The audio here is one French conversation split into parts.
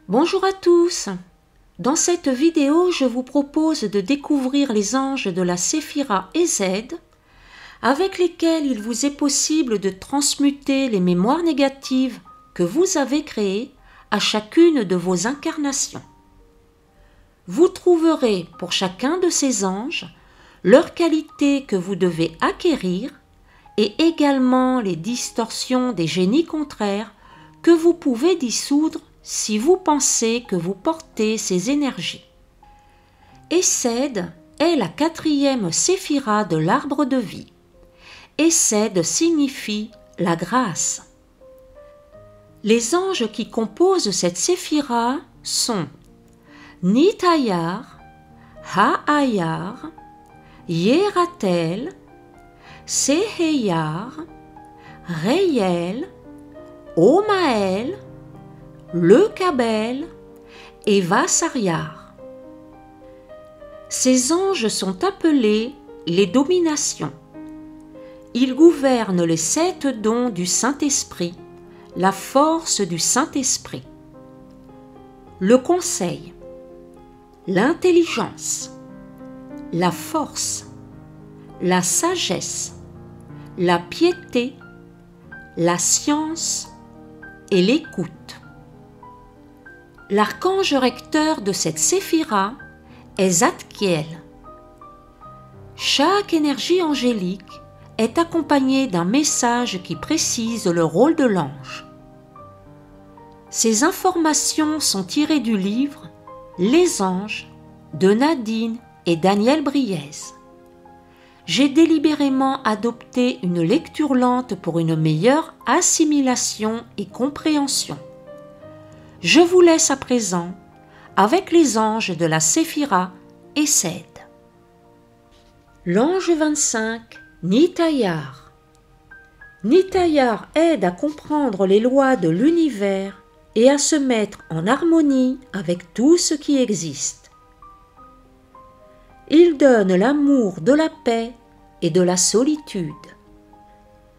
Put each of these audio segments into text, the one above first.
Bonjour à tous. Dans cette vidéo, je vous propose de découvrir les anges de la Séphira Ezed, avec lesquels il vous est possible de transmuter les mémoires négatives que vous avez créées à chacune de vos incarnations. Vous trouverez pour chacun de ces anges leurs qualités que vous devez acquérir et également les distorsions des génies contraires que vous pouvez dissoudre si vous pensez que vous portez ces énergies. Ezed est la 4e séphira de l'arbre de vie. Ezed signifie la grâce. Les anges qui composent cette séphira sont Nitayar, Ha'ayar, Yeratel, Seheyar, Reyel, Omael, Le Kabel et Vassariar. Ces anges sont appelés les dominations. Ils gouvernent les 7 dons du Saint-Esprit, la force du Saint-Esprit. Le conseil, l'intelligence, la force, la sagesse, la piété, la science et l'écoute. L'archange recteur de cette séphira est Zadkiel. Chaque énergie angélique est accompagnée d'un message qui précise le rôle de l'ange. Ces informations sont tirées du livre Les anges de Nadine et Daniel Briez. J'ai délibérément adopté une lecture lente pour une meilleure assimilation et compréhension. Je vous laisse à présent avec les anges de la séphira Ezed. L'ange 25, Nitayar. Nitayar aide à comprendre les lois de l'univers et à se mettre en harmonie avec tout ce qui existe. Il donne l'amour de la paix et de la solitude.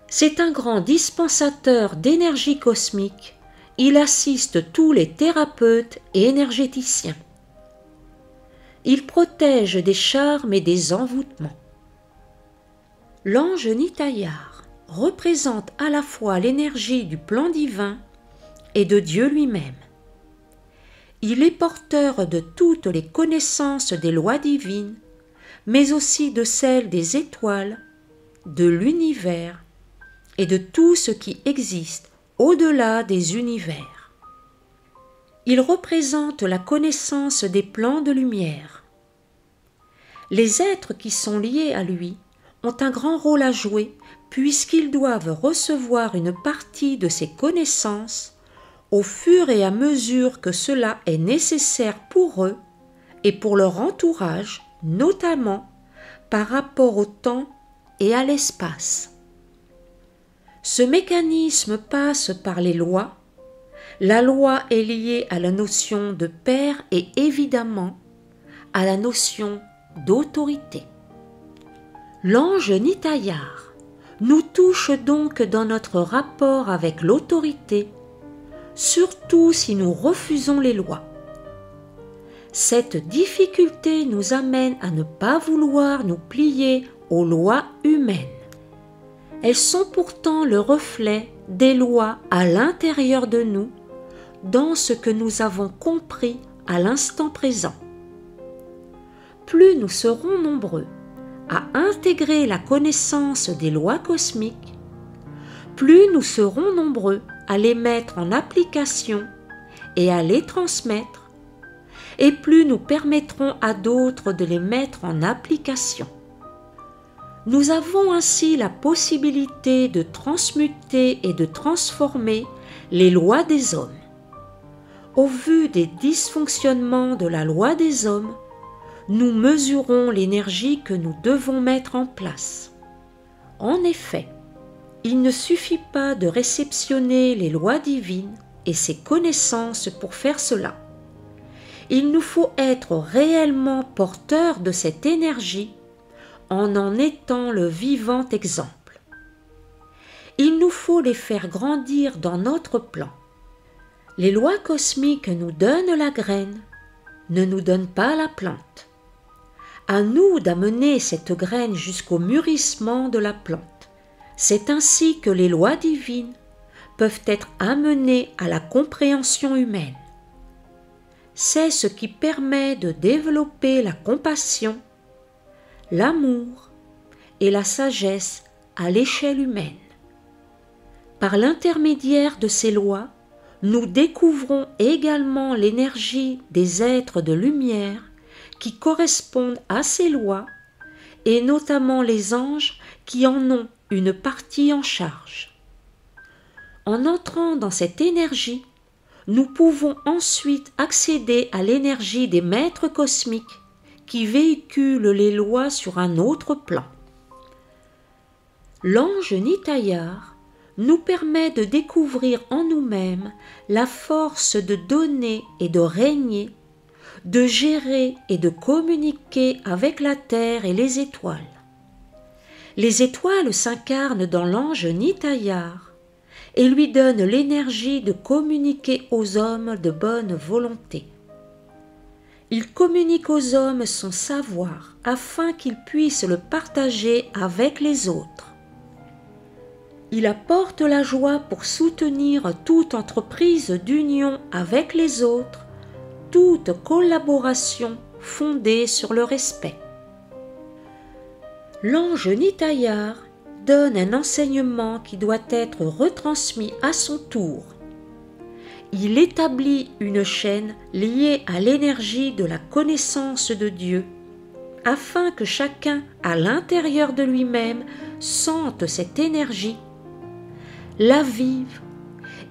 C'est un grand dispensateur d'énergie cosmique. Il assiste tous les thérapeutes et énergéticiens. Il protège des charmes et des envoûtements. L'ange Nitayar représente à la fois l'énergie du plan divin et de Dieu lui-même. Il est porteur de toutes les connaissances des lois divines, mais aussi de celles des étoiles, de l'univers et de tout ce qui existe au-delà des univers. Il représente la connaissance des plans de lumière. Les êtres qui sont liés à lui ont un grand rôle à jouer puisqu'ils doivent recevoir une partie de ces connaissances au fur et à mesure que cela est nécessaire pour eux et pour leur entourage, notamment par rapport au temps et à l'espace. Ce mécanisme passe par les lois. La loi est liée à la notion de père et évidemment à la notion d'autorité. L'ange Nitayar nous touche donc dans notre rapport avec l'autorité, surtout si nous refusons les lois. Cette difficulté nous amène à ne pas vouloir nous plier aux lois humaines. Elles sont pourtant le reflet des lois à l'intérieur de nous, dans ce que nous avons compris à l'instant présent. Plus nous serons nombreux à intégrer la connaissance des lois cosmiques, plus nous serons nombreux à les mettre en application et à les transmettre, et plus nous permettrons à d'autres de les mettre en application. Nous avons ainsi la possibilité de transmuter et de transformer les lois des hommes. Au vu des dysfonctionnements de la loi des hommes, nous mesurons l'énergie que nous devons mettre en place. En effet, il ne suffit pas de réceptionner les lois divines et ses connaissances pour faire cela. Il nous faut être réellement porteurs de cette énergie en étant le vivant exemple. Il nous faut les faire grandir dans notre plan. Les lois cosmiques nous donnent la graine, ne nous donnent pas la plante. À nous d'amener cette graine jusqu'au mûrissement de la plante. C'est ainsi que les lois divines peuvent être amenées à la compréhension humaine. C'est ce qui permet de développer la compassion, l'amour et la sagesse à l'échelle humaine. Par l'intermédiaire de ces lois, nous découvrons également l'énergie des êtres de lumière qui correspondent à ces lois, et notamment les anges qui en ont une partie en charge. En entrant dans cette énergie, nous pouvons ensuite accéder à l'énergie des maîtres cosmiques qui véhiculent les lois sur un autre plan. L'ange Nitayar nous permet de découvrir en nous-mêmes la force de donner et de régner, de gérer et de communiquer avec la terre et les étoiles. Les étoiles s'incarnent dans l'ange Nitayar et lui donnent l'énergie de communiquer aux hommes de bonne volonté. Il communique aux hommes son savoir afin qu'ils puissent le partager avec les autres. Il apporte la joie pour soutenir toute entreprise d'union avec les autres, toute collaboration fondée sur le respect. L'ange Nitayar donne un enseignement qui doit être retransmis à son tour. Il établit une chaîne liée à l'énergie de la connaissance de Dieu, afin que chacun à l'intérieur de lui-même sente cette énergie, la vive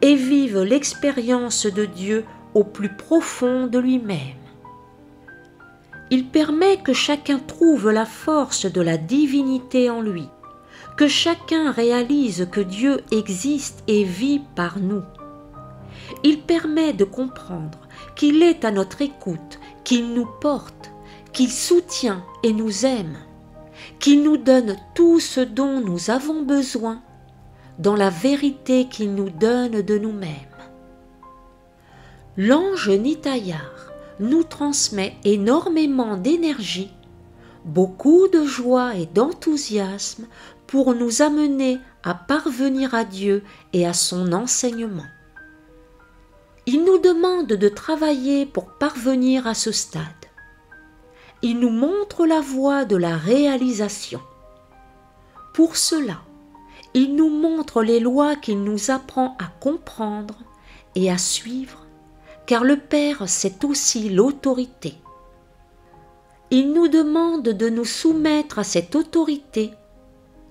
et vive l'expérience de Dieu au plus profond de lui-même. Il permet que chacun trouve la force de la divinité en lui, que chacun réalise que Dieu existe et vit par nous. Il permet de comprendre qu'il est à notre écoute, qu'il nous porte, qu'il soutient et nous aime, qu'il nous donne tout ce dont nous avons besoin, dans la vérité qu'il nous donne de nous-mêmes. L'ange Nitayar nous transmet énormément d'énergie, beaucoup de joie et d'enthousiasme pour nous amener à parvenir à Dieu et à son enseignement. Il nous demande de travailler pour parvenir à ce stade. Il nous montre la voie de la réalisation. Pour cela, il nous montre les lois qu'il nous apprend à comprendre et à suivre, car le Père, c'est aussi l'autorité. Il nous demande de nous soumettre à cette autorité,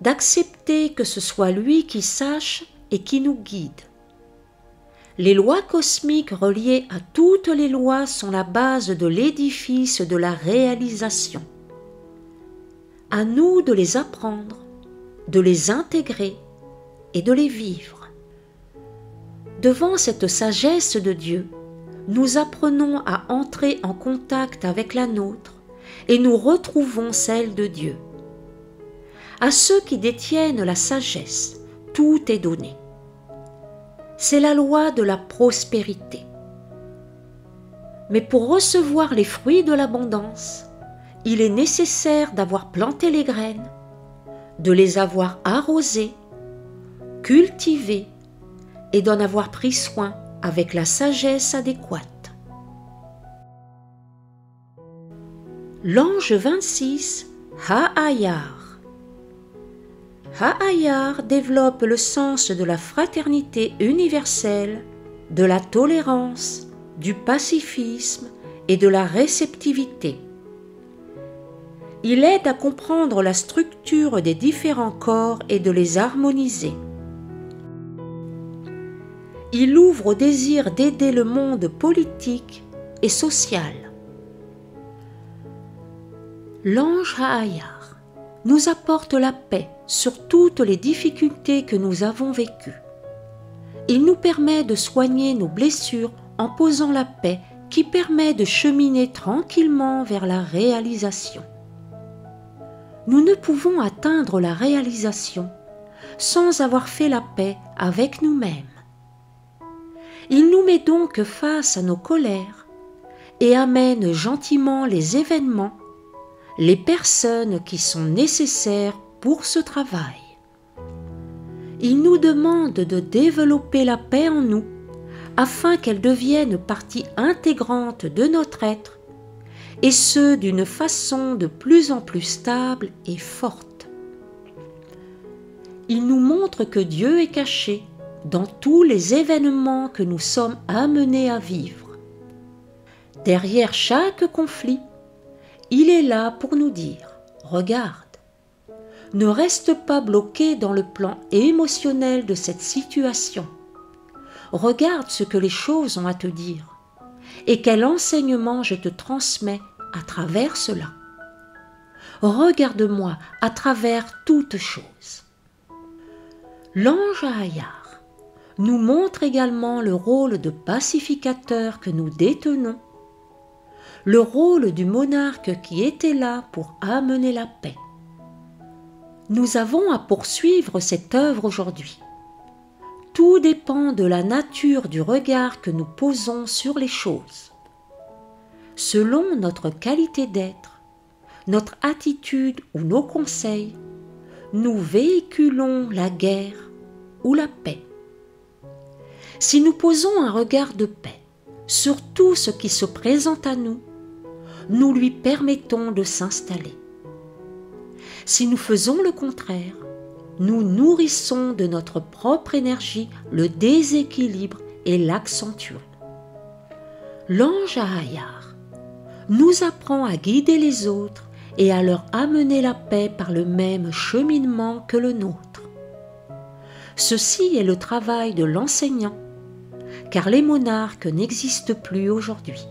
d'accepter que ce soit lui qui sache et qui nous guide. Les lois cosmiques reliées à toutes les lois sont la base de l'édifice de la réalisation. À nous de les apprendre, de les intégrer et de les vivre. Devant cette sagesse de Dieu, nous apprenons à entrer en contact avec la nôtre et nous retrouvons celle de Dieu. À ceux qui détiennent la sagesse, tout est donné. C'est la loi de la prospérité. Mais pour recevoir les fruits de l'abondance, il est nécessaire d'avoir planté les graines, de les avoir arrosées, cultivées et d'en avoir pris soin avec la sagesse adéquate. L'ange 26, Ha'ayar. Ha'ayar développe le sens de la fraternité universelle, de la tolérance, du pacifisme et de la réceptivité. Il aide à comprendre la structure des différents corps et de les harmoniser. Il ouvre au désir d'aider le monde politique et social. L'ange Ha'ayar nous apporte la paix sur toutes les difficultés que nous avons vécues. Il nous permet de soigner nos blessures en posant la paix qui permet de cheminer tranquillement vers la réalisation. Nous ne pouvons atteindre la réalisation sans avoir fait la paix avec nous-mêmes. Il nous met donc face à nos colères et amène gentiment les événements, les personnes qui sont nécessaires pour ce travail. Il nous demande de développer la paix en nous afin qu'elle devienne partie intégrante de notre être, et ce d'une façon de plus en plus stable et forte. Il nous montre que Dieu est caché dans tous les événements que nous sommes amenés à vivre. Derrière chaque conflit, il est là pour nous dire « Regarde, ne reste pas bloqué dans le plan émotionnel de cette situation. Regarde ce que les choses ont à te dire et quel enseignement je te transmets à travers cela. Regarde-moi à travers toutes choses. » L'ange Ahayar nous montre également le rôle de pacificateur que nous détenons, le rôle du monarque qui était là pour amener la paix. Nous avons à poursuivre cette œuvre aujourd'hui. Tout dépend de la nature du regard que nous posons sur les choses. Selon notre qualité d'être, notre attitude ou nos conseils, nous véhiculons la guerre ou la paix. Si nous posons un regard de paix sur tout ce qui se présente à nous, nous lui permettons de s'installer. Si nous faisons le contraire, nous nourrissons de notre propre énergie le déséquilibre et l'accentuons. L'ange Ahayar nous apprend à guider les autres et à leur amener la paix par le même cheminement que le nôtre. Ceci est le travail de l'enseignant, car les monarques n'existent plus aujourd'hui.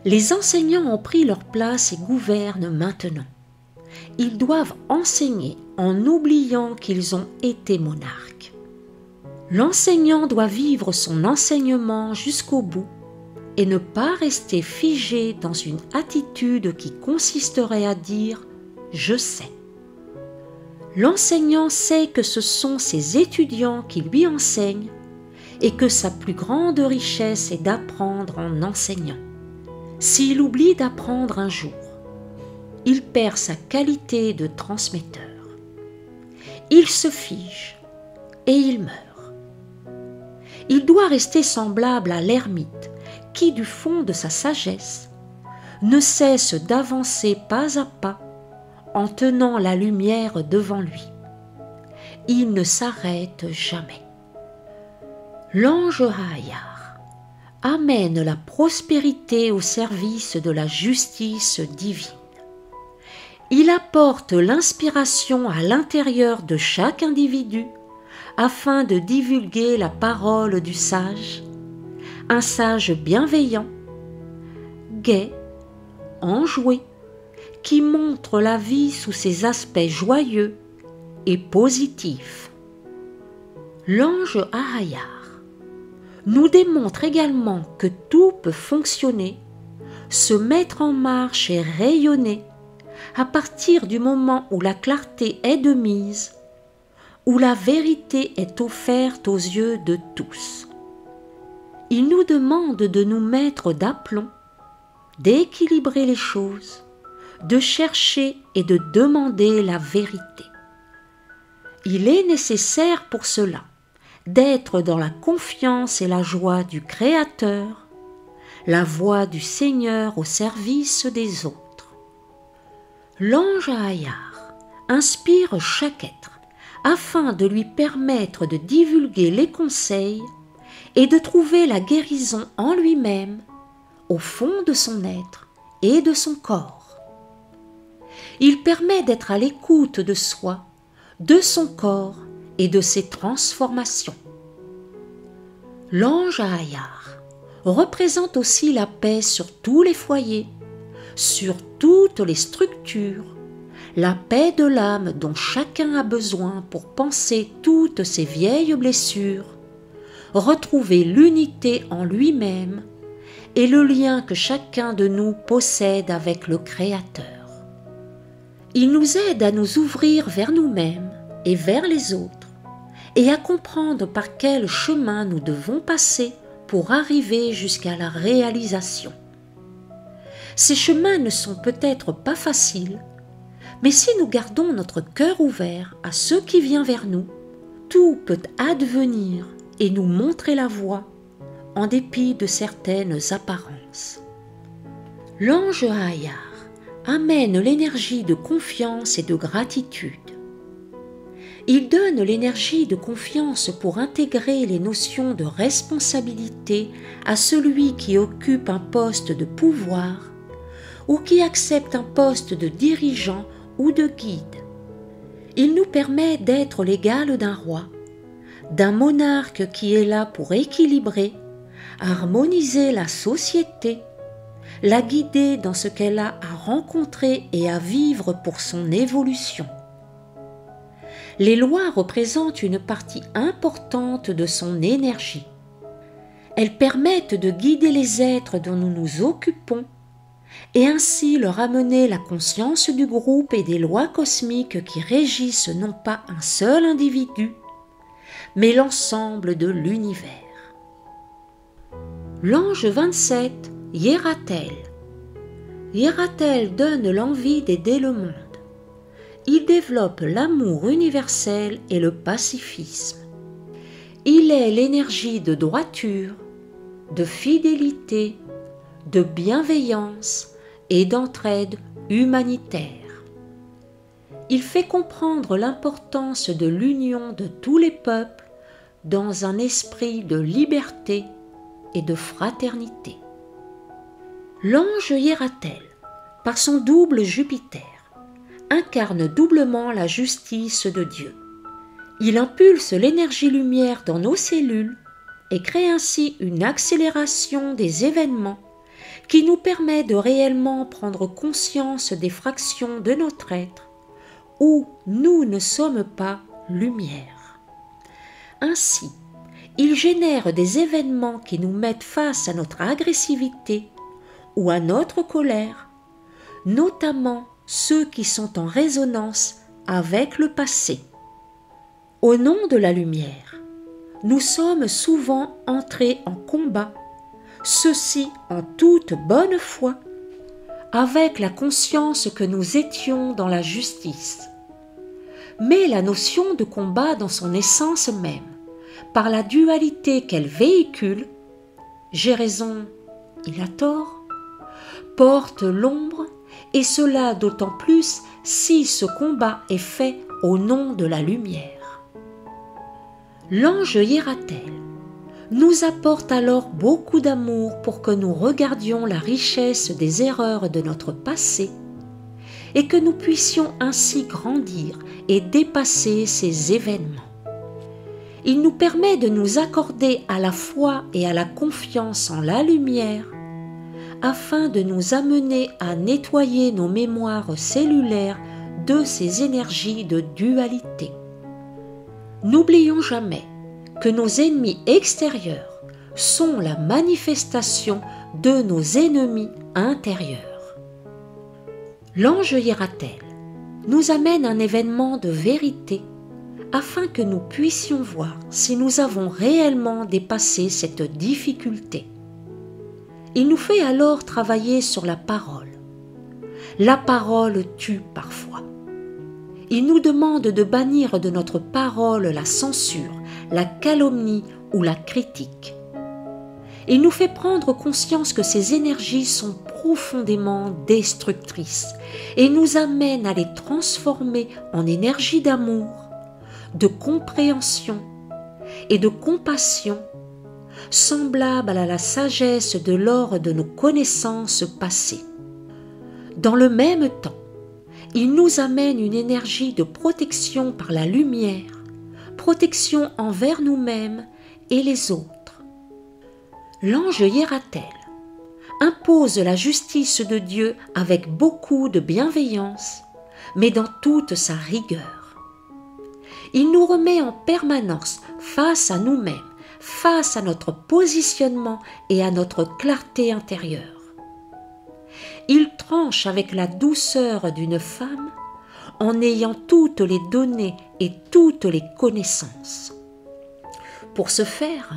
Les enseignants ont pris leur place et gouvernent maintenant. Ils doivent enseigner en oubliant qu'ils ont été monarques. L'enseignant doit vivre son enseignement jusqu'au bout et ne pas rester figé dans une attitude qui consisterait à dire « je sais ». L'enseignant sait que ce sont ses étudiants qui lui enseignent et que sa plus grande richesse est d'apprendre en enseignant. S'il oublie d'apprendre un jour, il perd sa qualité de transmetteur. Il se fige et il meurt. Il doit rester semblable à l'ermite qui, du fond de sa sagesse, ne cesse d'avancer pas à pas en tenant la lumière devant lui. Il ne s'arrête jamais. L'ange Ahayar amène la prospérité au service de la justice divine. Il apporte l'inspiration à l'intérieur de chaque individu afin de divulguer la parole du sage, un sage bienveillant, gai, enjoué, qui montre la vie sous ses aspects joyeux et positifs. L'ange Ahayar nous démontre également que tout peut fonctionner, se mettre en marche et rayonner à partir du moment où la clarté est de mise, où la vérité est offerte aux yeux de tous. Il nous demande de nous mettre d'aplomb, d'équilibrer les choses, de chercher et de demander la vérité. Il est nécessaire pour cela d'être dans la confiance et la joie du Créateur, la voix du Seigneur au service des autres. L'ange Ahayar inspire chaque être afin de lui permettre de divulguer les conseils et de trouver la guérison en lui-même, au fond de son être et de son corps. Il permet d'être à l'écoute de soi, de son corps et de ses transformations. L'ange Ahayar représente aussi la paix sur tous les foyers, sur toutes les structures, la paix de l'âme dont chacun a besoin pour panser toutes ses vieilles blessures, retrouver l'unité en lui-même et le lien que chacun de nous possède avec le Créateur. Il nous aide à nous ouvrir vers nous-mêmes et vers les autres et à comprendre par quel chemin nous devons passer pour arriver jusqu'à la réalisation. Ces chemins ne sont peut-être pas faciles, mais si nous gardons notre cœur ouvert à ce qui vient vers nous, tout peut advenir et nous montrer la voie en dépit de certaines apparences. L'ange Hayar amène l'énergie de confiance et de gratitude. Il donne l'énergie de confiance pour intégrer les notions de responsabilité à celui qui occupe un poste de pouvoir ou qui accepte un poste de dirigeant ou de guide. Il nous permet d'être l'égal d'un roi, d'un monarque qui est là pour équilibrer, harmoniser la société, la guider dans ce qu'elle a à rencontrer et à vivre pour son évolution. Les lois représentent une partie importante de son énergie. Elles permettent de guider les êtres dont nous nous occupons et ainsi leur amener la conscience du groupe et des lois cosmiques qui régissent non pas un seul individu, mais l'ensemble de l'univers. L'ange 27, Yeratel. Yeratel donne l'envie d'aider le monde. Il développe l'amour universel et le pacifisme. Il est l'énergie de droiture, de fidélité, de bienveillance et d'entraide humanitaire. Il fait comprendre l'importance de l'union de tous les peuples dans un esprit de liberté et de fraternité. L'ange Yeratel, par son double Jupiter, incarne doublement la justice de Dieu. Il impulse l'énergie lumière dans nos cellules et crée ainsi une accélération des événements qui nous permet de réellement prendre conscience des fractions de notre être où nous ne sommes pas lumière. Ainsi, il génère des événements qui nous mettent face à notre agressivité ou à notre colère, notamment ceux qui sont en résonance avec le passé. Au nom de la lumière, nous sommes souvent entrés en combat, ceci en toute bonne foi, avec la conscience que nous étions dans la justice. Mais la notion de combat dans son essence même, par la dualité qu'elle véhicule, j'ai raison, il a tort, porte l'ombre, et cela d'autant plus si ce combat est fait au nom de la lumière. L'ange Yeratel nous apporte alors beaucoup d'amour pour que nous regardions la richesse des erreurs de notre passé et que nous puissions ainsi grandir et dépasser ces événements. Il nous permet de nous accorder à la foi et à la confiance en la lumière afin de nous amener à nettoyer nos mémoires cellulaires de ces énergies de dualité. N'oublions jamais que nos ennemis extérieurs sont la manifestation de nos ennemis intérieurs. L'ange Yeratel nous amène un événement de vérité afin que nous puissions voir si nous avons réellement dépassé cette difficulté. Il nous fait alors travailler sur la parole. La parole tue parfois. Il nous demande de bannir de notre parole la censure, la calomnie ou la critique. Il nous fait prendre conscience que ces énergies sont profondément destructrices et nous amène à les transformer en énergie d'amour, de compréhension et de compassion, semblable à la sagesse de l'or de nos connaissances passées. Dans le même temps, il nous amène une énergie de protection par la lumière, protection envers nous-mêmes et les autres. L'ange Yeratel impose la justice de Dieu avec beaucoup de bienveillance, mais dans toute sa rigueur. Il nous remet en permanence face à nous-mêmes, face à notre positionnement et à notre clarté intérieure. Il tranche avec la douceur d'une femme en ayant toutes les données et toutes les connaissances. Pour ce faire,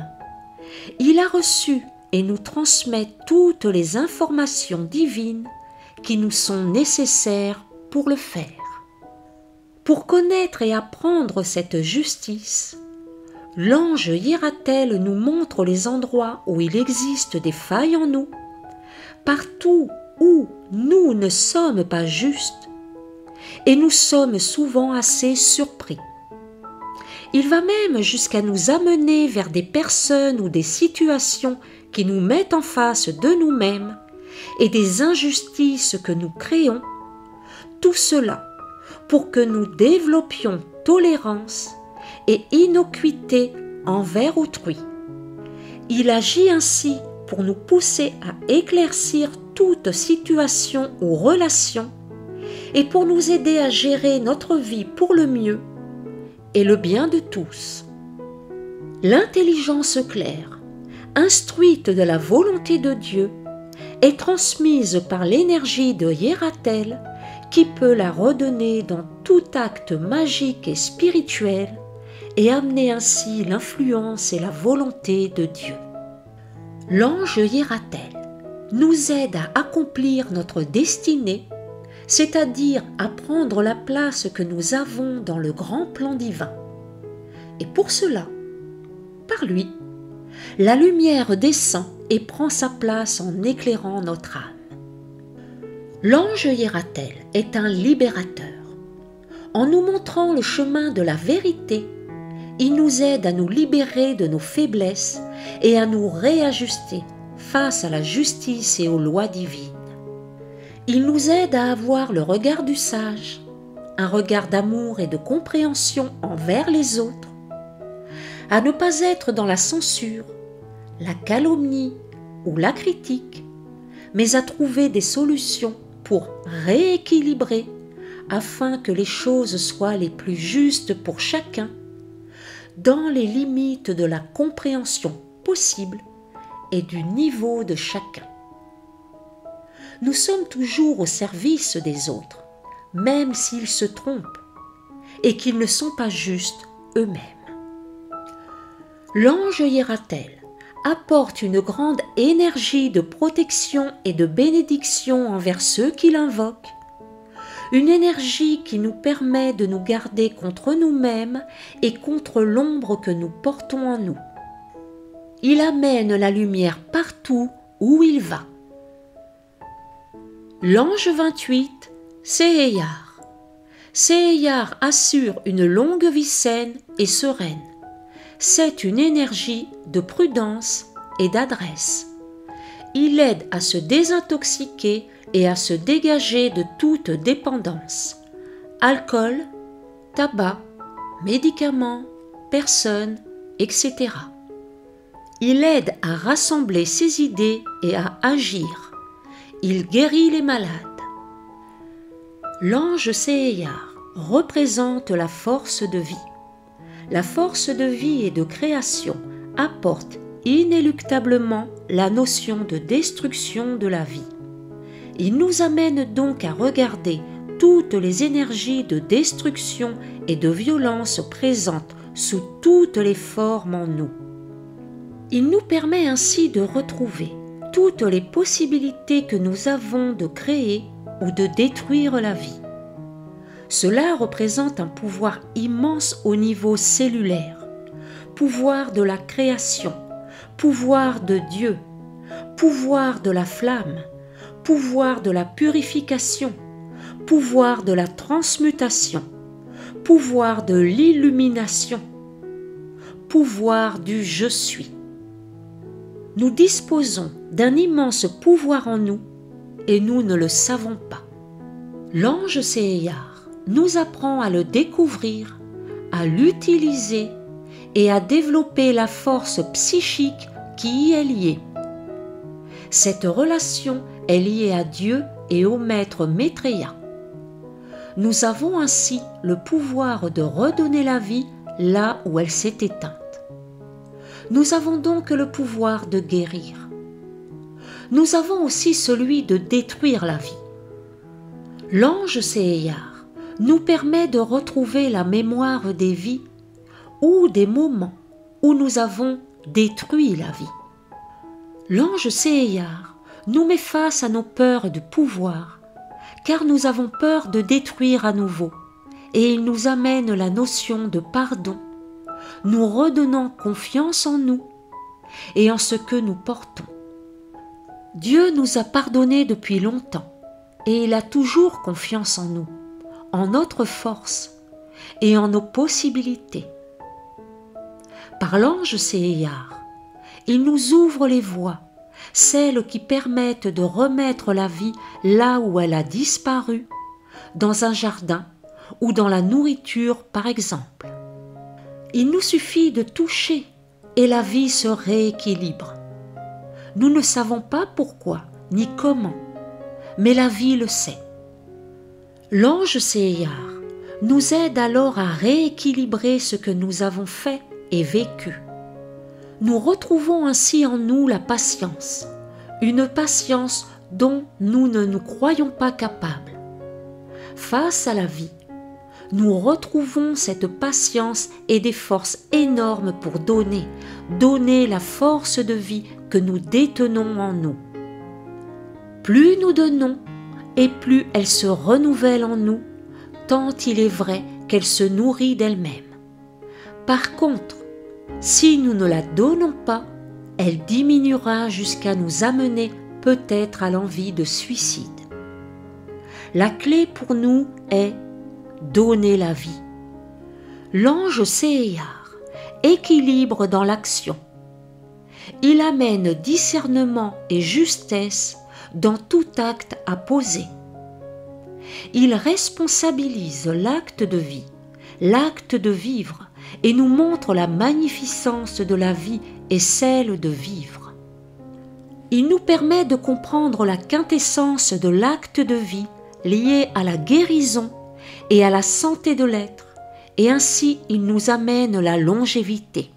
Il a reçu et nous transmet toutes les informations divines qui nous sont nécessaires pour le faire. Pour connaître et apprendre cette justice, l'ange Hiératel nous montre les endroits où il existe des failles en nous, partout où nous ne sommes pas justes, et nous sommes souvent assez surpris. Il va même jusqu'à nous amener vers des personnes ou des situations qui nous mettent en face de nous-mêmes et des injustices que nous créons, tout cela pour que nous développions tolérance et innocuité envers autrui. Il agit ainsi pour nous pousser à éclaircir toute situation ou relation et pour nous aider à gérer notre vie pour le mieux et le bien de tous. L'intelligence claire, instruite de la volonté de Dieu, est transmise par l'énergie de Hiératel qui peut la redonner dans tout acte magique et spirituel et amener ainsi l'influence et la volonté de Dieu. L'ange Hiératel nous aide à accomplir notre destinée, c'est-à-dire à prendre la place que nous avons dans le grand plan divin. Et pour cela, par lui, la lumière descend et prend sa place en éclairant notre âme. L'ange Hiératel est un libérateur. En nous montrant le chemin de la vérité, il nous aide à nous libérer de nos faiblesses et à nous réajuster face à la justice et aux lois divines. Il nous aide à avoir le regard du sage, un regard d'amour et de compréhension envers les autres, à ne pas être dans la censure, la calomnie ou la critique, mais à trouver des solutions pour rééquilibrer afin que les choses soient les plus justes pour chacun, dans les limites de la compréhension possible et du niveau de chacun. Nous sommes toujours au service des autres, même s'ils se trompent et qu'ils ne sont pas justes eux-mêmes. L'ange Hiératel apporte une grande énergie de protection et de bénédiction envers ceux qui l'invoquent, une énergie qui nous permet de nous garder contre nous-mêmes et contre l'ombre que nous portons en nous. Il amène la lumière partout où il va. L'ange 28, Seheyar. Seheyar assure une longue vie saine et sereine. C'est une énergie de prudence et d'adresse. Il aide à se désintoxiquer et à se dégager de toute dépendance. Alcool, tabac, médicaments, personnes, etc. Il aide à rassembler ses idées et à agir. Il guérit les malades. L'ange Seheyar représente la force de vie. La force de vie et de création apporte inéluctablement la notion de destruction de la vie. Il nous amène donc à regarder toutes les énergies de destruction et de violence présentes sous toutes les formes en nous. Il nous permet ainsi de retrouver toutes les possibilités que nous avons de créer ou de détruire la vie. Cela représente un pouvoir immense au niveau cellulaire, pouvoir de la création, pouvoir de Dieu, pouvoir de la flamme, pouvoir de la purification, pouvoir de la transmutation, pouvoir de l'illumination, pouvoir du je suis. Nous disposons d'un immense pouvoir en nous et nous ne le savons pas. L'ange Seheyar nous apprend à le découvrir, à l'utiliser et à développer la force psychique qui y est liée. Cette relation est liée à Dieu et au maître Maitreya. Nous avons ainsi le pouvoir de redonner la vie là où elle s'est éteinte. Nous avons donc le pouvoir de guérir. Nous avons aussi celui de détruire la vie. L'ange Seheyar nous permet de retrouver la mémoire des vies ou des moments où nous avons détruit la vie. L'ange Seyar nous met face à nos peurs de pouvoir, car nous avons peur de détruire à nouveau, et il nous amène la notion de pardon, nous redonnant confiance en nous et en ce que nous portons. Dieu nous a pardonné depuis longtemps, et il a toujours confiance en nous, en notre force et en nos possibilités. Par l'ange Seyar, il nous ouvre les voies, celles qui permettent de remettre la vie là où elle a disparu, dans un jardin ou dans la nourriture par exemple. Il nous suffit de toucher et la vie se rééquilibre. Nous ne savons pas pourquoi ni comment, mais la vie le sait. L'ange Seyar nous aide alors à rééquilibrer ce que nous avons fait et vécu. Nous retrouvons ainsi en nous la patience, une patience dont nous ne nous croyons pas capables. Face à la vie, nous retrouvons cette patience et des forces énormes pour donner la force de vie que nous détenons en nous. Plus nous donnons, et plus elle se renouvelle en nous, tant il est vrai qu'elle se nourrit d'elle-même. Par contre, si nous ne la donnons pas, elle diminuera jusqu'à nous amener peut-être à l'envie de suicide. La clé pour nous est donner la vie. L'ange Seyar équilibre dans l'action. Il amène discernement et justesse dans tout acte à poser. Il responsabilise l'acte de vie, l'acte de vivre, et nous montre la magnificence de la vie et celle de vivre. Il nous permet de comprendre la quintessence de l'acte de vie lié à la guérison et à la santé de l'être, et ainsi il nous amène la longévité.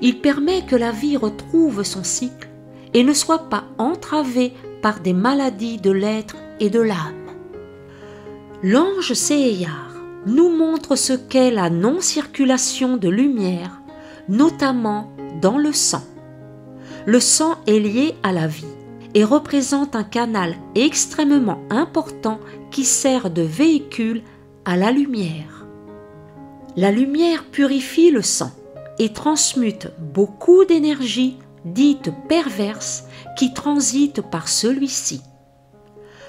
Il permet que la vie retrouve son cycle et ne soit pas entravée par des maladies de l'être et de l'âme. L'ange Seyar nous montre ce qu'est la non-circulation de lumière, notamment dans le sang. Le sang est lié à la vie et représente un canal extrêmement important qui sert de véhicule à la lumière. La lumière purifie le sang et transmute beaucoup d'énergie dite perverse qui transite par celui-ci.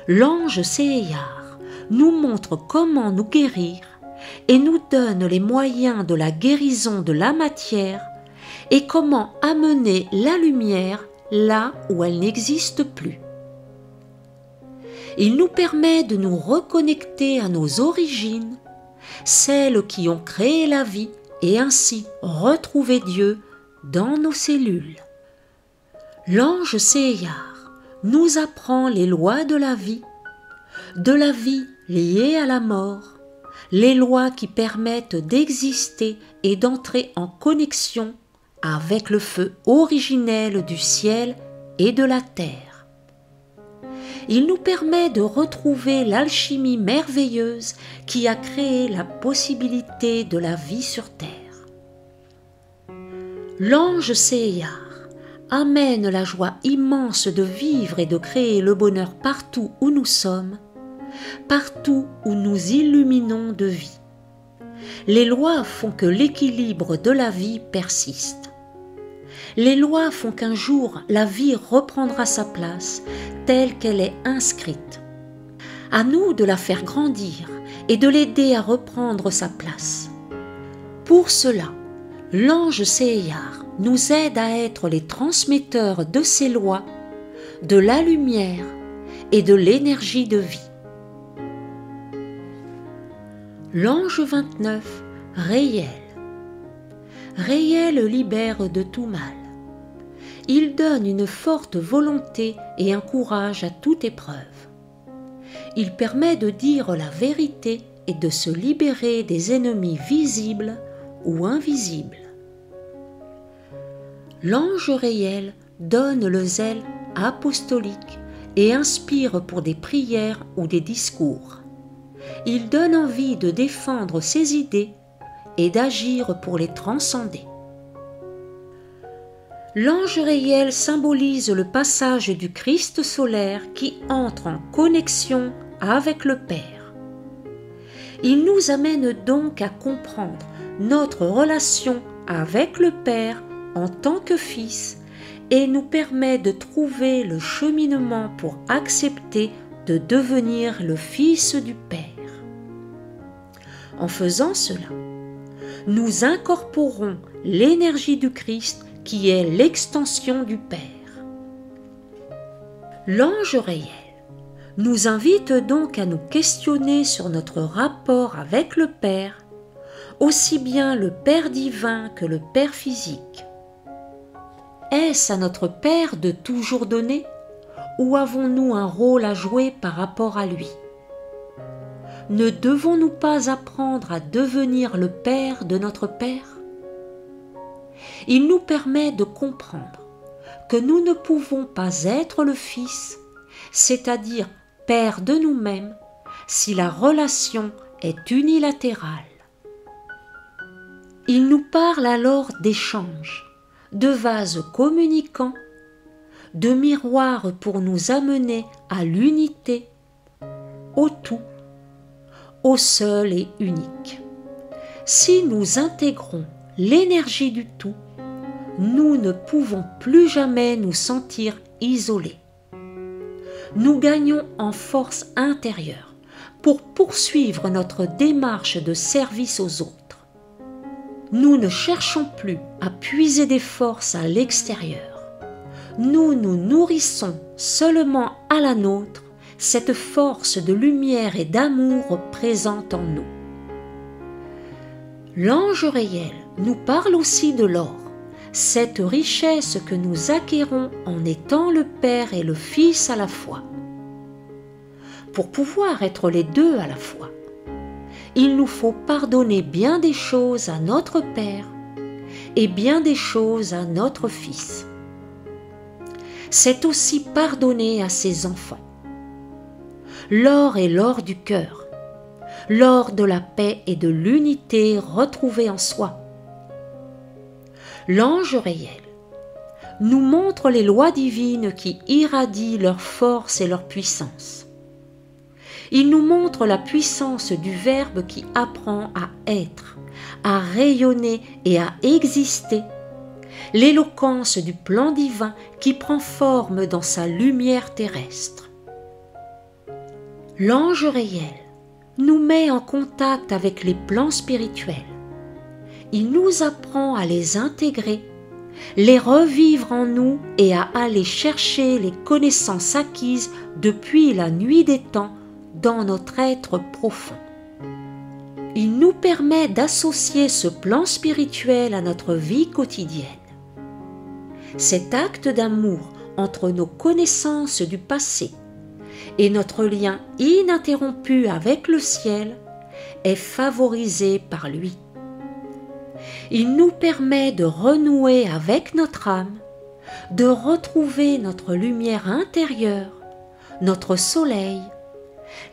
L'ange Seyar nous montre comment nous guérir et nous donne les moyens de la guérison de la matière et comment amener la lumière là où elle n'existe plus. Il nous permet de nous reconnecter à nos origines, celles qui ont créé la vie, et ainsi retrouver Dieu dans nos cellules. L'ange Seyar nous apprend les lois de la vie liée à la mort, les lois qui permettent d'exister et d'entrer en connexion avec le feu originel du ciel et de la terre. Il nous permet de retrouver l'alchimie merveilleuse qui a créé la possibilité de la vie sur terre. L'ange Seyar amène la joie immense de vivre et de créer le bonheur partout où nous sommes, partout où nous illuminons de vie. Les lois font que l'équilibre de la vie persiste. Les lois font qu'un jour la vie reprendra sa place telle qu'elle est inscrite. À nous de la faire grandir et de l'aider à reprendre sa place. Pour cela, l'ange Seyar nous aide à être les transmetteurs de ces lois, de la lumière et de l'énergie de vie. L'ange 29, Réel. Réel libère de tout mal. Il donne une forte volonté et un courage à toute épreuve. Il permet de dire la vérité et de se libérer des ennemis visibles ou invisibles. L'ange Réel donne le zèle apostolique et inspire pour des prières ou des discours. Il donne envie de défendre ses idées et d'agir pour les transcender. L'ange réel symbolise le passage du Christ solaire qui entre en connexion avec le Père. Il nous amène donc à comprendre notre relation avec le Père en tant que Fils et nous permet de trouver le cheminement pour accepter de devenir le Fils du Père. En faisant cela, nous incorporons l'énergie du Christ qui est l'extension du Père. L'ange réel nous invite donc à nous questionner sur notre rapport avec le Père, aussi bien le Père divin que le Père physique. Est-ce à notre Père de toujours donner, ou avons-nous un rôle à jouer par rapport à lui? Ne devons-nous pas apprendre à devenir le Père de notre Père? Il nous permet de comprendre que nous ne pouvons pas être le Fils, c'est-à-dire Père de nous-mêmes, si la relation est unilatérale. Il nous parle alors d'échanges, de vases communicants, de miroirs pour nous amener à l'unité, au tout, au seul et unique. Si nous intégrons l'énergie du tout, nous ne pouvons plus jamais nous sentir isolés. Nous gagnons en force intérieure pour poursuivre notre démarche de service aux autres. Nous ne cherchons plus à puiser des forces à l'extérieur. Nous nous nourrissons seulement à la nôtre, cette force de lumière et d'amour présente en nous. L'ange réel nous parle aussi de l'or, cette richesse que nous acquérons en étant le Père et le Fils à la fois. Pour pouvoir être les deux à la fois, il nous faut pardonner bien des choses à notre Père et bien des choses à notre Fils. C'est aussi pardonner à ses enfants. L'or est l'or du cœur, l'or de la paix et de l'unité retrouvée en soi. L'ange réel nous montre les lois divines qui irradient leur force et leur puissance. Il nous montre la puissance du Verbe qui apprend à être, à rayonner et à exister, l'éloquence du plan divin qui prend forme dans sa lumière terrestre. L'ange réel nous met en contact avec les plans spirituels. Il nous apprend à les intégrer, les revivre en nous et à aller chercher les connaissances acquises depuis la nuit des temps dans notre être profond. Il nous permet d'associer ce plan spirituel à notre vie quotidienne. Cet acte d'amour entre nos connaissances du passé et notre lien ininterrompu avec le ciel est favorisé par lui. Il nous permet de renouer avec notre âme, de retrouver notre lumière intérieure, notre soleil,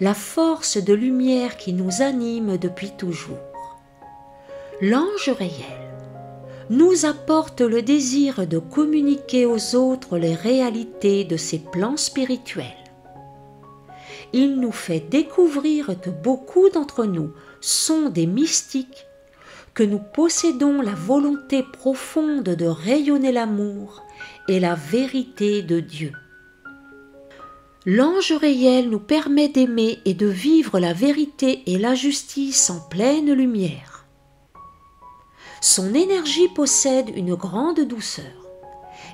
la force de lumière qui nous anime depuis toujours. L'ange réel nous apporte le désir de communiquer aux autres les réalités de ces plans spirituels. Il nous fait découvrir que beaucoup d'entre nous sont des mystiques, que nous possédons la volonté profonde de rayonner l'amour et la vérité de Dieu. L'ange réel nous permet d'aimer et de vivre la vérité et la justice en pleine lumière. Son énergie possède une grande douceur,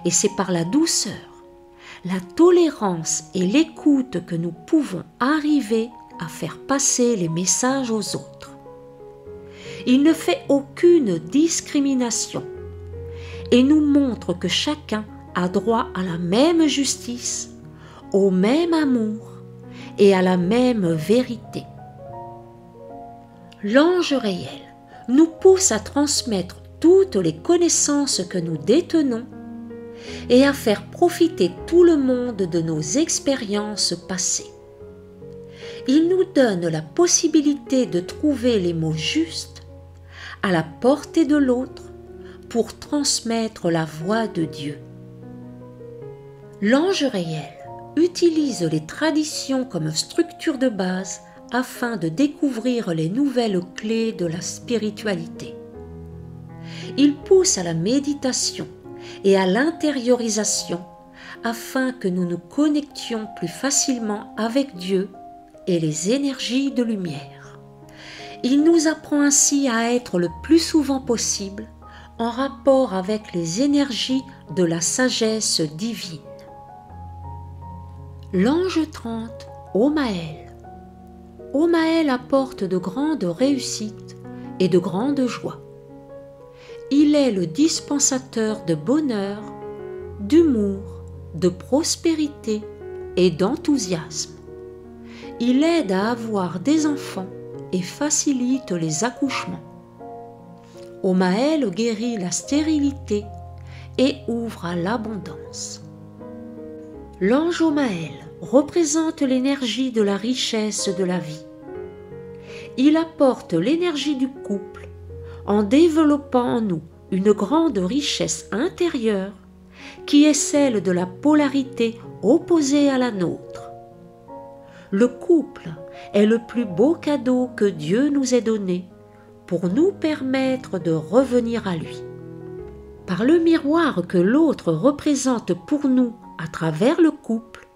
et c'est par la douceur, la tolérance et l'écoute que nous pouvons arriver à faire passer les messages aux autres. Il ne fait aucune discrimination et nous montre que chacun a droit à la même justice, au même amour et à la même vérité. L'ange réel nous pousse à transmettre toutes les connaissances que nous détenons et à faire profiter tout le monde de nos expériences passées. Il nous donne la possibilité de trouver les mots justes à la portée de l'autre pour transmettre la voix de Dieu. L'ange réel utilise les traditions comme structure de base afin de découvrir les nouvelles clés de la spiritualité. Il pousse à la méditation et à l'intériorisation afin que nous nous connections plus facilement avec Dieu et les énergies de lumière. Il nous apprend ainsi à être le plus souvent possible en rapport avec les énergies de la sagesse divine. L'ange 30, Omaël. Omaël apporte de grandes réussites et de grandes joies. Il est le dispensateur de bonheur, d'humour, de prospérité et d'enthousiasme. Il aide à avoir des enfants et facilite les accouchements. Omaël guérit la stérilité et ouvre à l'abondance. L'ange Omaël représente l'énergie de la richesse de la vie. Il apporte l'énergie du couple en développant en nous une grande richesse intérieure qui est celle de la polarité opposée à la nôtre. Le couple est le plus beau cadeau que Dieu nous ait donné pour nous permettre de revenir à lui. Par le miroir que l'autre représente pour nous à travers le couple,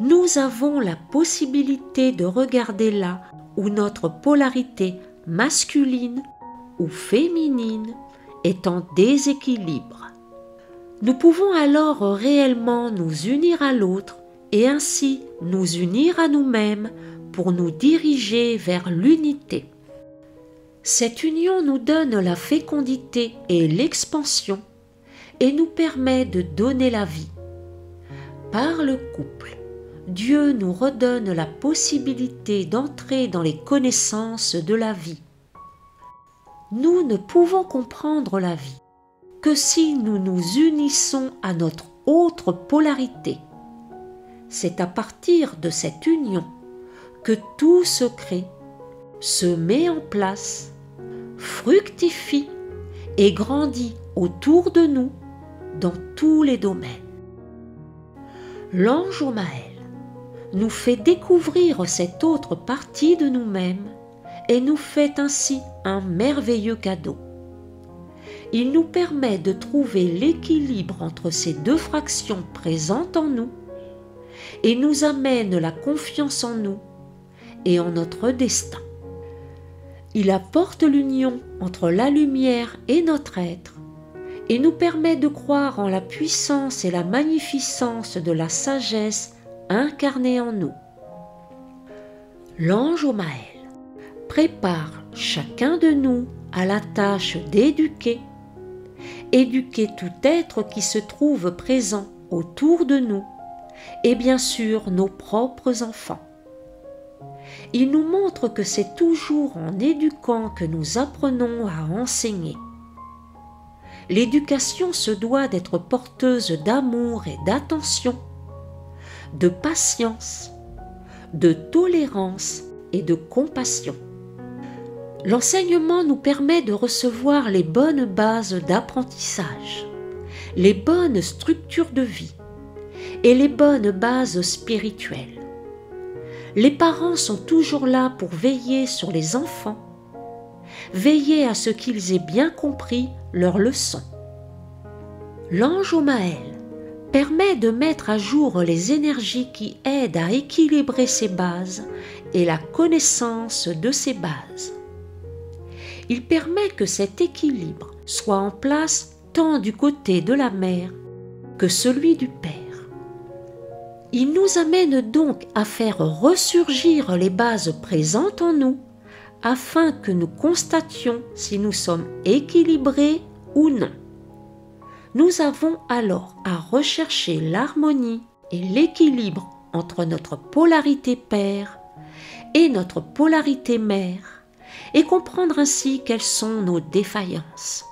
nous avons la possibilité de regarder là où notre polarité masculine ou féminine est en déséquilibre. Nous pouvons alors réellement nous unir à l'autre et ainsi nous unir à nous-mêmes pour nous diriger vers l'unité. Cette union nous donne la fécondité et l'expansion et nous permet de donner la vie. Par le couple, Dieu nous redonne la possibilité d'entrer dans les connaissances de la vie. Nous ne pouvons comprendre la vie que si nous nous unissons à notre autre polarité. C'est à partir de cette union que tout se crée, se met en place, fructifie et grandit autour de nous dans tous les domaines. L'ange Omaël nous fait découvrir cette autre partie de nous-mêmes et nous fait ainsi un merveilleux cadeau. Il nous permet de trouver l'équilibre entre ces deux fractions présentes en nous et nous amène la confiance en nous et en notre destin. Il apporte l'union entre la lumière et notre être et nous permet de croire en la puissance et la magnificence de la sagesse incarnée en nous. L'ange Omaël prépare chacun de nous à la tâche d'éduquer tout être qui se trouve présent autour de nous et bien sûr nos propres enfants. Il nous montre que c'est toujours en éduquant que nous apprenons à enseigner. L'éducation se doit d'être porteuse d'amour et d'attention, de patience, de tolérance et de compassion. L'enseignement nous permet de recevoir les bonnes bases d'apprentissage, les bonnes structures de vie et les bonnes bases spirituelles. Les parents sont toujours là pour veiller sur les enfants, veiller à ce qu'ils aient bien compris leurs leçons. L'ange Omaël permet de mettre à jour les énergies qui aident à équilibrer ces bases et la connaissance de ces bases. Il permet que cet équilibre soit en place tant du côté de la mère que celui du père. Il nous amène donc à faire ressurgir les bases présentes en nous afin que nous constations si nous sommes équilibrés ou non. Nous avons alors à rechercher l'harmonie et l'équilibre entre notre polarité père et notre polarité mère et comprendre ainsi quelles sont nos défaillances.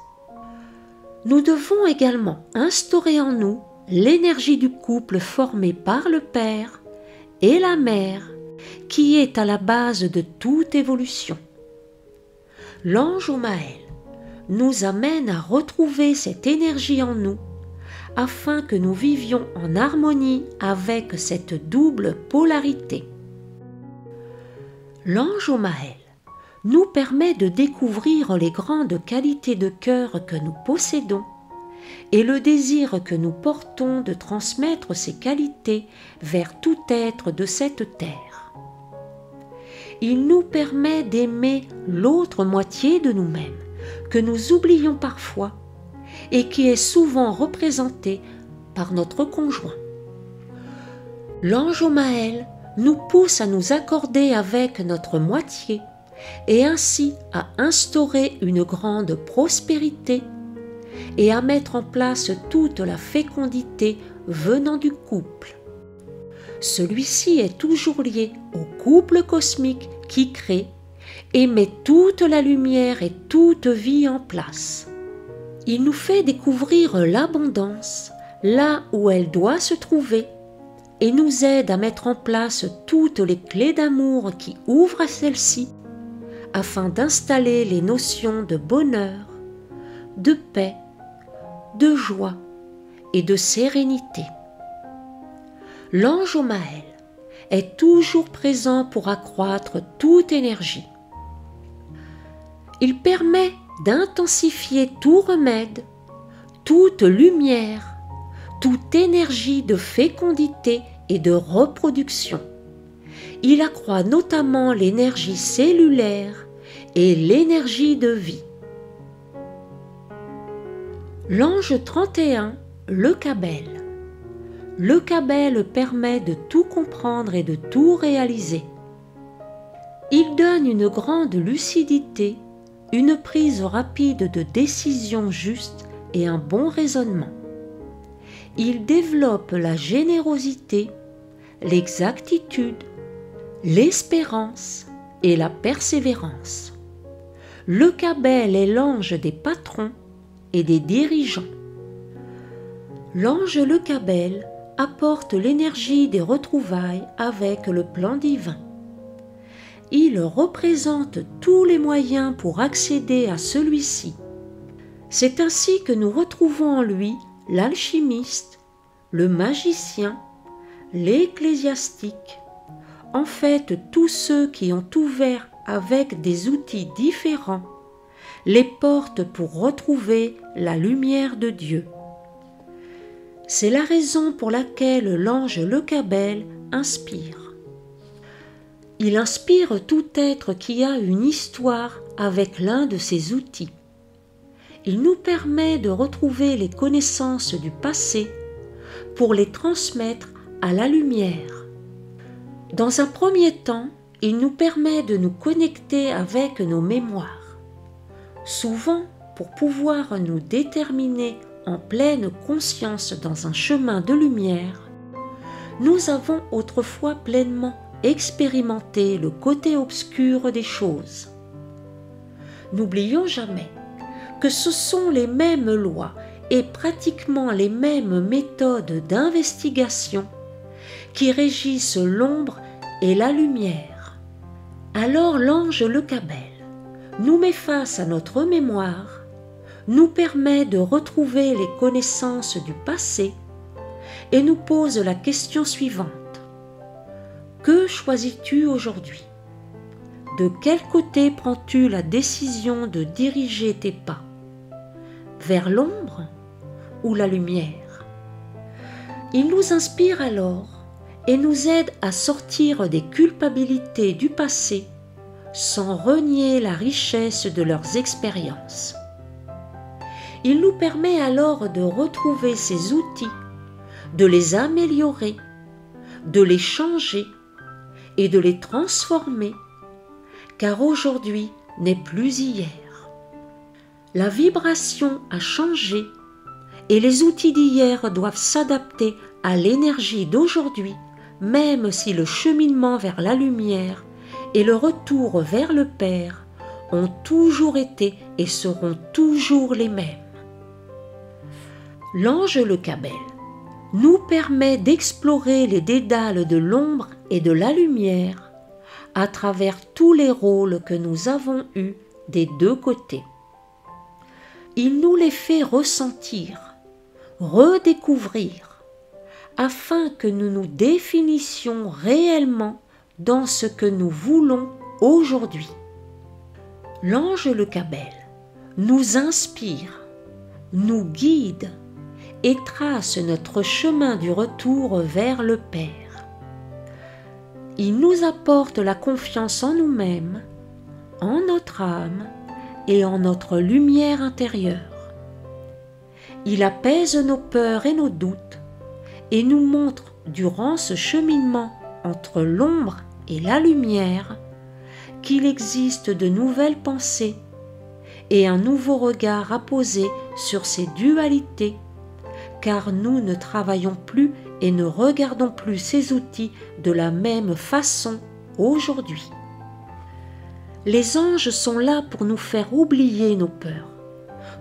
Nous devons également instaurer en nous l'énergie du couple formée par le père et la mère qui est à la base de toute évolution. L'ange Omaël nous amène à retrouver cette énergie en nous, afin que nous vivions en harmonie avec cette double polarité. L'ange Omaël nous permet de découvrir les grandes qualités de cœur que nous possédons et le désir que nous portons de transmettre ces qualités vers tout être de cette terre. Il nous permet d'aimer l'autre moitié de nous-mêmes, que nous oublions parfois et qui est souvent représentée par notre conjoint. L'ange Omaël nous pousse à nous accorder avec notre moitié et ainsi à instaurer une grande prospérité et à mettre en place toute la fécondité venant du couple. Celui-ci est toujours lié au couple cosmique qui crée et met toute la lumière et toute vie en place. Il nous fait découvrir l'abondance là où elle doit se trouver et nous aide à mettre en place toutes les clés d'amour qui ouvrent à celle-ci afin d'installer les notions de bonheur, de paix, de joie et de sérénité. L'ange Omaël est toujours présent pour accroître toute énergie. Il permet d'intensifier tout remède, toute lumière, toute énergie de fécondité et de reproduction. Il accroît notamment l'énergie cellulaire et l'énergie de vie. L'ange 31, le Cabel. Le Cabel permet de tout comprendre et de tout réaliser. Il donne une grande lucidité, une prise rapide de décision juste et un bon raisonnement. Il développe la générosité, l'exactitude, l'espérance et la persévérance. Le Cabel est l'ange des patrons et des dirigeants. L'ange le Cabel apporte l'énergie des retrouvailles avec le plan divin. Il représente tous les moyens pour accéder à celui-ci. C'est ainsi que nous retrouvons en lui l'alchimiste, le magicien, l'ecclésiastique, en fait tous ceux qui ont ouvert avec des outils différents les portes pour retrouver la lumière de Dieu. C'est la raison pour laquelle l'ange le Cabel inspire. Il inspire tout être qui a une histoire avec l'un de ses outils. Il nous permet de retrouver les connaissances du passé pour les transmettre à la lumière. Dans un premier temps, il nous permet de nous connecter avec nos mémoires. Souvent, pour pouvoir nous déterminer en pleine conscience dans un chemin de lumière, nous avons autrefois pleinement expérimenté le côté obscur des choses. N'oublions jamais que ce sont les mêmes lois et pratiquement les mêmes méthodes d'investigation qui régissent l'ombre et la lumière. Alors l'ange le Cabel nous met face à notre mémoire, nous permet de retrouver les connaissances du passé et nous pose la question suivante. Que choisis-tu aujourd'hui? De quel côté prends-tu la décision de diriger tes pas? Vers l'ombre ou la lumière? Il nous inspire alors et nous aide à sortir des culpabilités du passé sans renier la richesse de leurs expériences. Il nous permet alors de retrouver ces outils, de les améliorer, de les changer et de les transformer, car aujourd'hui n'est plus hier. La vibration a changé et les outils d'hier doivent s'adapter à l'énergie d'aujourd'hui, même si le cheminement vers la lumière et le retour vers le Père ont toujours été et seront toujours les mêmes. L'ange le Cabel nous permet d'explorer les dédales de l'ombre et de la lumière à travers tous les rôles que nous avons eus des deux côtés. il nous les fait ressentir, redécouvrir, afin que nous nous définissions réellement dans ce que nous voulons aujourd'hui. L'ange Leucabel nous inspire, nous guide et trace notre chemin du retour vers le Père. Il nous apporte la confiance en nous-mêmes, en notre âme et en notre lumière intérieure. Il apaise nos peurs et nos doutes et nous montre durant ce cheminement entre l'ombre et la lumière qu'il existe de nouvelles pensées et un nouveau regard à poser sur ces dualités, car nous ne travaillons plus et ne regardons plus ces outils de la même façon aujourd'hui. Les anges sont là pour nous faire oublier nos peurs,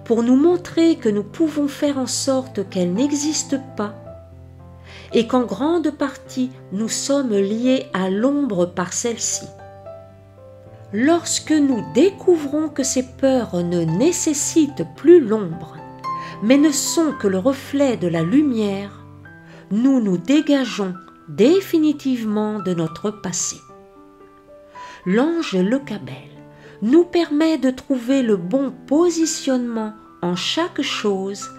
pour nous montrer que nous pouvons faire en sorte qu'elles n'existent pas et qu'en grande partie nous sommes liés à l'ombre par celle-ci. Lorsque nous découvrons que ces peurs ne nécessitent plus l'ombre, mais ne sont que le reflet de la lumière, nous nous dégageons définitivement de notre passé. L'ange Leucabel nous permet de trouver le bon positionnement en chaque chose,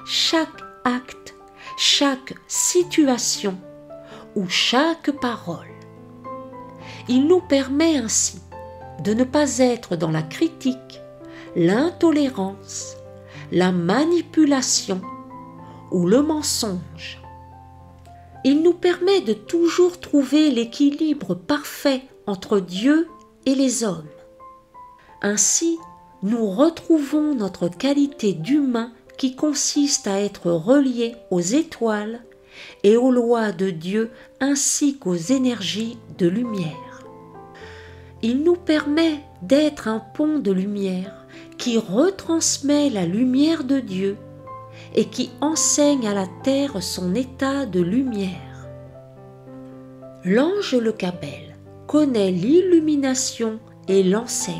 chaque acte, chaque situation ou chaque parole. Il nous permet ainsi de ne pas être dans la critique, l'intolérance, la manipulation ou le mensonge. Il nous permet de toujours trouver l'équilibre parfait entre Dieu et les hommes. Ainsi, nous retrouvons notre qualité d'humain qui consiste à être relié aux étoiles et aux lois de Dieu ainsi qu'aux énergies de lumière. Il nous permet d'être un pont de lumière qui retransmet la lumière de Dieu et qui enseigne à la terre son état de lumière. L'ange Leucabel connaît l'illumination et l'enseigne.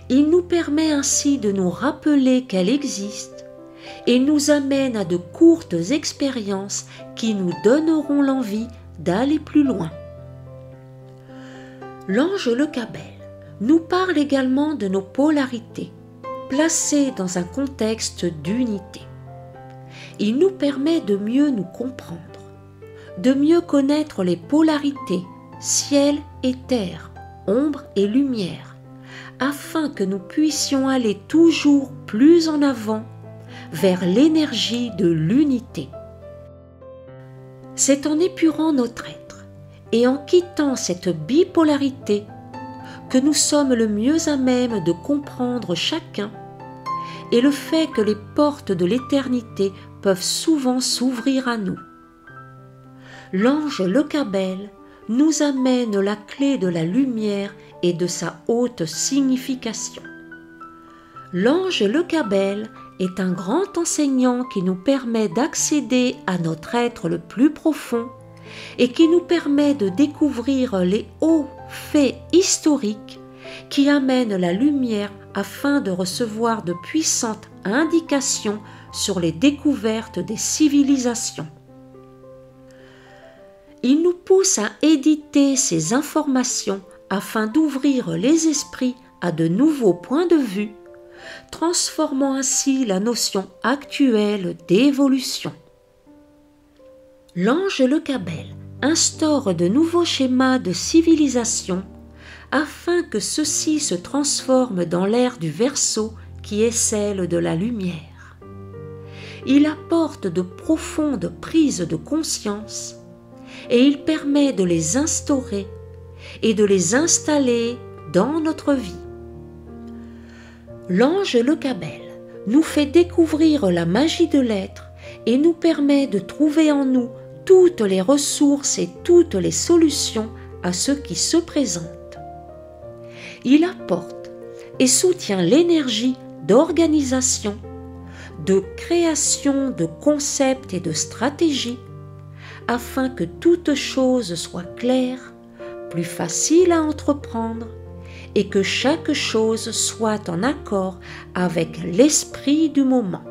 Il nous permet ainsi de nous rappeler qu'elle existe et nous amène à de courtes expériences qui nous donneront l'envie d'aller plus loin. L'ange Leucabel nous parle également de nos polarités, placées dans un contexte d'unité. Il nous permet de mieux nous comprendre, de mieux connaître les polarités, ciel et terre, ombre et lumière, afin que nous puissions aller toujours plus en avant vers l'énergie de l'unité. C'est en épurant notre être et en quittant cette bipolarité que nous sommes le mieux à même de comprendre chacun et le fait que les portes de l'éternité peuvent souvent s'ouvrir à nous. L'ange Leucabel nous amène la clé de la lumière et de sa haute signification. L'ange Leucabel est un grand enseignant qui nous permet d'accéder à notre être le plus profond et qui nous permet de découvrir les hauts faits historiques qui amènent la lumière afin de recevoir de puissantes indications sur les découvertes des civilisations. Il nous pousse à éditer ces informations afin d'ouvrir les esprits à de nouveaux points de vue, transformant ainsi la notion actuelle d'évolution. L'ange Leucabel instaure de nouveaux schémas de civilisation afin que ceux-ci se transforment dans l'ère du Verseau qui est celle de la lumière. Il apporte de profondes prises de conscience et il permet de les instaurer et de les installer dans notre vie. L'ange Leucabel nous fait découvrir la magie de l'être et nous permet de trouver en nous toutes les ressources et toutes les solutions à ce qui se présente. Il apporte et soutient l'énergie d'organisation, de création de concepts et de stratégies afin que toute chose soit claire, plus facile à entreprendre et que chaque chose soit en accord avec l'esprit du moment.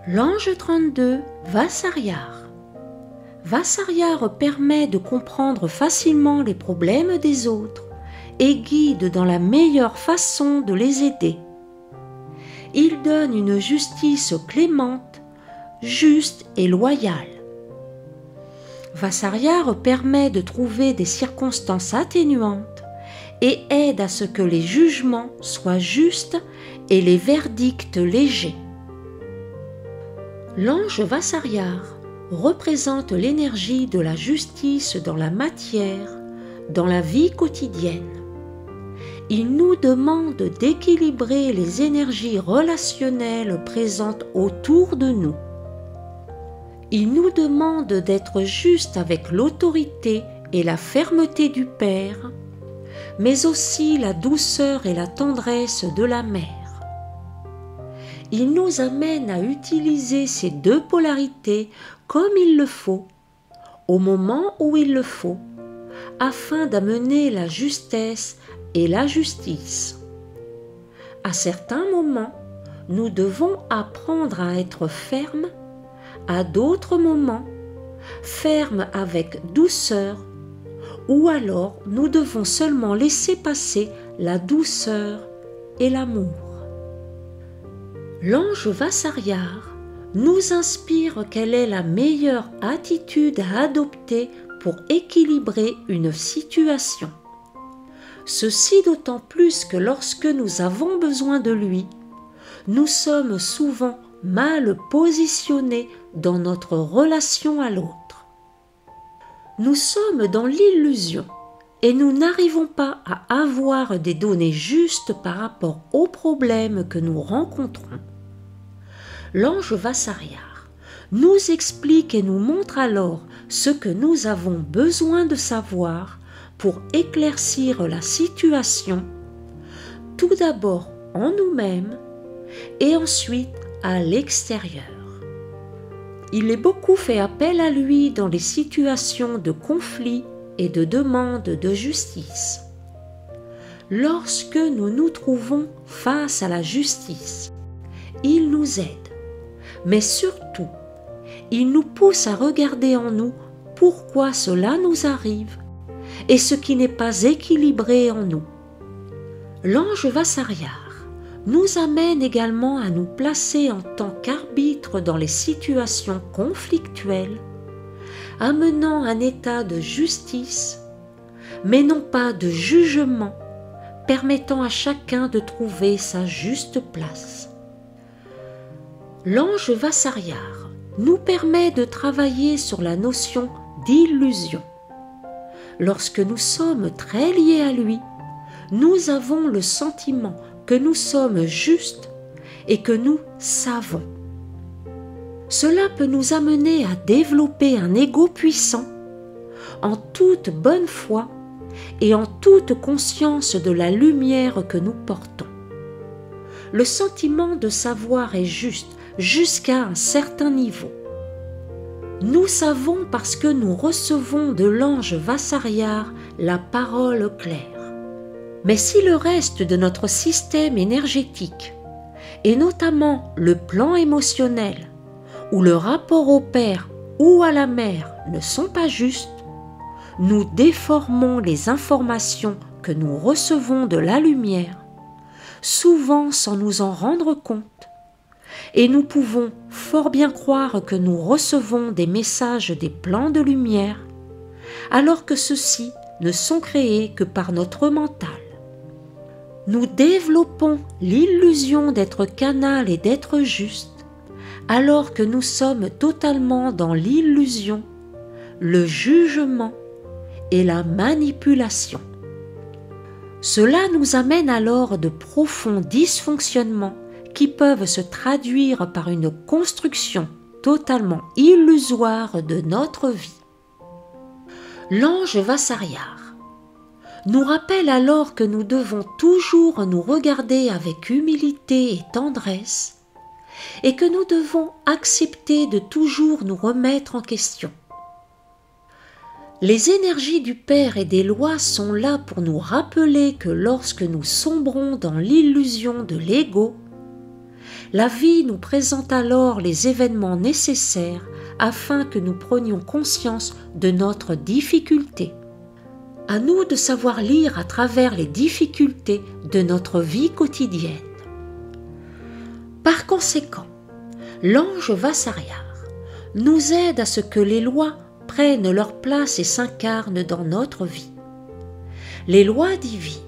L'ange 32, Vasaryar. Vasaryar permet de comprendre facilement les problèmes des autres et guide dans la meilleure façon de les aider. Il donne une justice clémente, juste et loyale. Vasaryar permet de trouver des circonstances atténuantes et aide à ce que les jugements soient justes et les verdicts légers. L'ange Vasaryar représente l'énergie de la justice dans la matière, dans la vie quotidienne. Il nous demande d'équilibrer les énergies relationnelles présentes autour de nous. Il nous demande d'être juste avec l'autorité et la fermeté du Père, mais aussi la douceur et la tendresse de la Mère. Il nous amène à utiliser ces deux polarités comme il le faut, au moment où il le faut, afin d'amener la justesse et la justice. À certains moments, nous devons apprendre à être fermes, à d'autres moments, fermes avec douceur, ou alors nous devons seulement laisser passer la douceur et l'amour. L'ange Vasaryar nous inspire quelle est la meilleure attitude à adopter pour équilibrer une situation. Ceci d'autant plus que lorsque nous avons besoin de lui, nous sommes souvent mal positionnés dans notre relation à l'autre. Nous sommes dans l'illusion et nous n'arrivons pas à avoir des données justes par rapport aux problèmes que nous rencontrons. L'ange Vasaryar nous explique et nous montre alors ce que nous avons besoin de savoir pour éclaircir la situation, tout d'abord en nous-mêmes et ensuite à l'extérieur. Il est beaucoup fait appel à lui dans les situations de conflit et de demande de justice. Lorsque nous nous trouvons face à la justice, il nous aide, mais surtout, il nous pousse à regarder en nous pourquoi cela nous arrive et ce qui n'est pas équilibré en nous. L'ange Vasaryar nous amène également à nous placer en tant qu'arbitre dans les situations conflictuelles, amenant un état de justice, mais non pas de jugement, permettant à chacun de trouver sa juste place. L'ange Vasaryar nous permet de travailler sur la notion d'illusion. Lorsque nous sommes très liés à lui, nous avons le sentiment que nous sommes justes et que nous savons. Cela peut nous amener à développer un ego puissant, en toute bonne foi et en toute conscience de la lumière que nous portons. Le sentiment de savoir est juste jusqu'à un certain niveau. Nous savons parce que nous recevons de l'ange Vasaryar la parole claire. Mais si le reste de notre système énergétique, et notamment le plan émotionnel, ou le rapport au Père ou à la Mère ne sont pas justes, nous déformons les informations que nous recevons de la lumière, souvent sans nous en rendre compte, et nous pouvons fort bien croire que nous recevons des messages des plans de lumière, alors que ceux-ci ne sont créés que par notre mental. Nous développons l'illusion d'être canal et d'être juste, alors que nous sommes totalement dans l'illusion, le jugement et la manipulation. Cela nous amène alors de profonds dysfonctionnements qui peuvent se traduire par une construction totalement illusoire de notre vie. L'ange Vasaryar nous rappelle alors que nous devons toujours nous regarder avec humilité et tendresse et que nous devons accepter de toujours nous remettre en question. Les énergies du Père et des lois sont là pour nous rappeler que lorsque nous sombrons dans l'illusion de l'ego, la vie nous présente alors les événements nécessaires afin que nous prenions conscience de notre difficulté. À nous de savoir lire à travers les difficultés de notre vie quotidienne. Par conséquent, l'ange Vassariar nous aide à ce que les lois prennent leur place et s'incarnent dans notre vie. Les lois divines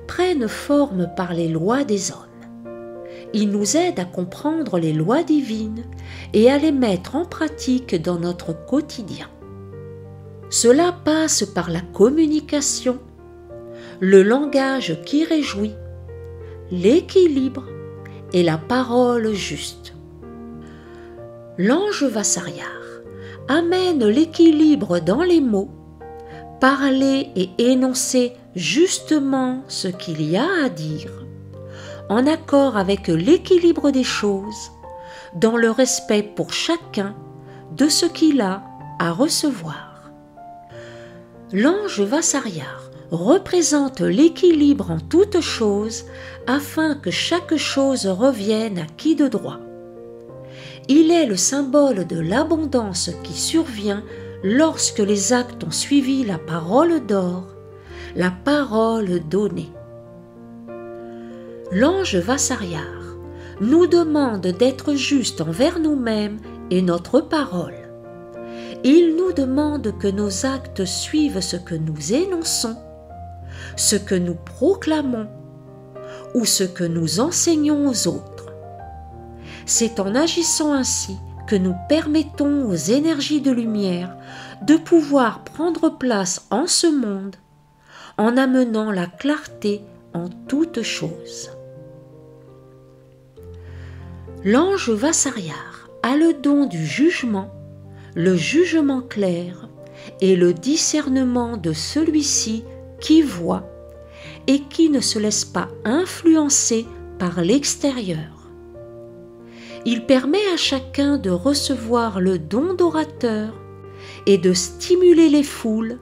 prennent forme par les lois des hommes. Il nous aide à comprendre les lois divines et à les mettre en pratique dans notre quotidien. Cela passe par la communication, le langage qui réjouit, l'équilibre et la parole juste. L'ange Vassariar amène l'équilibre dans les mots, parler et énoncer justement ce qu'il y a à dire, en accord avec l'équilibre des choses, dans le respect pour chacun de ce qu'il a à recevoir. L'ange Vassariar représente l'équilibre en toutes choses afin que chaque chose revienne à qui de droit. Il est le symbole de l'abondance qui survient lorsque les actes ont suivi la parole d'or, la parole donnée. L'ange Vassariar nous demande d'être juste envers nous-mêmes et notre parole. Il nous demande que nos actes suivent ce que nous énonçons, ce que nous proclamons ou ce que nous enseignons aux autres. C'est en agissant ainsi que nous permettons aux énergies de lumière de pouvoir prendre place en ce monde en amenant la clarté en toutes choses. L'ange Vassariar a le don du jugement, le jugement clair et le discernement de celui-ci qui voit et qui ne se laisse pas influencer par l'extérieur. Il permet à chacun de recevoir le don d'orateur et de stimuler les foules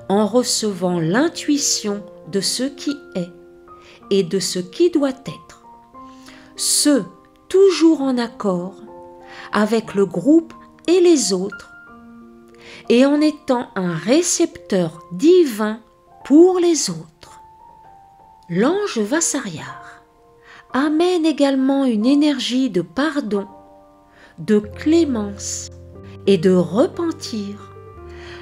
en recevant l'intuition de ce qui est et de ce qui doit être, ce toujours en accord avec le groupe et les autres, et en étant un récepteur divin pour les autres. L'ange Vassariar amène également une énergie de pardon, de clémence et de repentir,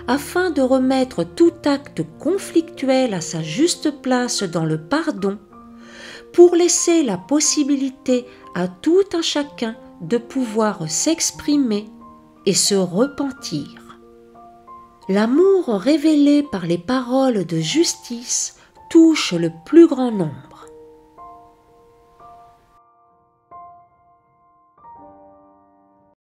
afin de remettre tout acte conflictuel à sa juste place dans le pardon, pour laisser la possibilité à tout un chacun de pouvoir s'exprimer et se repentir. L'amour révélé par les paroles de justice touche le plus grand nombre.